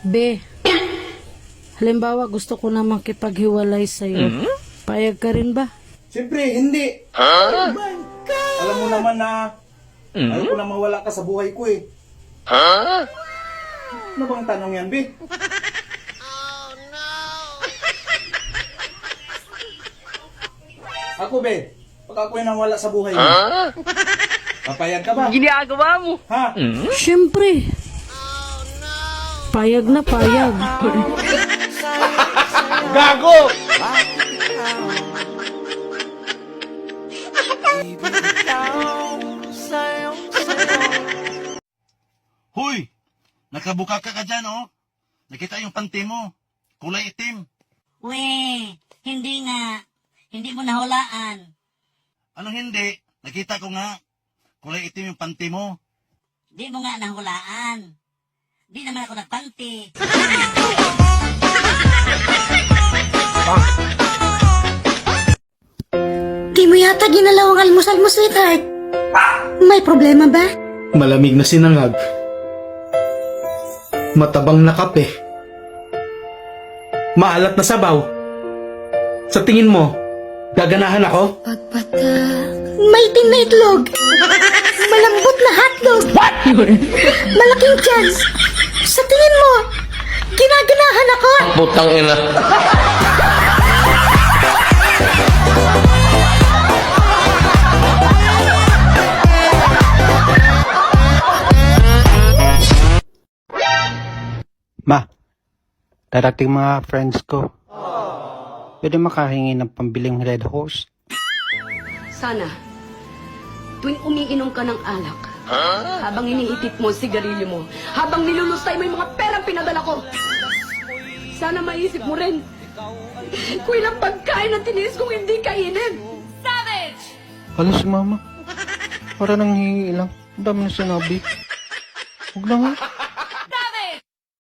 Be, halimbawa gusto ko na makipaghiwalay sa'yo. Payag ka rin ba? Siyempre, hindi. Oh my God! Alam mo naman na ayaw ko na mawala ka sa buhay ko eh. Ano bang tanong yan, Be? Ako, Be, pag ako'y nawala sa buhay mo, papayag ka ba? Ginagawa mo. Ha? Siyempre. Payag na payag. Gago! Hoy! Nakabuka ka dyan, oh. Nakita yung panty mo. Kulay itim. We, hindi nga. Hindi mo nahulaan. Anong hindi? Nakita ko nga. Kulay itim yung panty mo. Di mo nga nahulaan. Di naman ako nagpanti. Di mo yata ginalaw ang almusal mo, sweetheart. May problema ba? Malamig na sinangag. Matabang na kape. Maalat na sabaw. Sa tingin mo, gaganahan ako? Maitim na itlog. Malambot na hotdog. What? Malaking tiyan. Sa tingin mo, ginaganahan ako? Putang ina. Ma, darating mga friends ko. Pwede makahingi ng pambiling Red Horse? Sana, tuwing umiinom ka ng alak, habang iniitip mo ang sigarilyo mo, habang nilulustay mo yung mga perang pinadala ko, sana maisip mo rin kung ilang pagkain ang tiniis kong hindi kainin. Savage! Hala si Mama. Para nang hihingi lang. Ang dami na sinabi. Huwag na nga.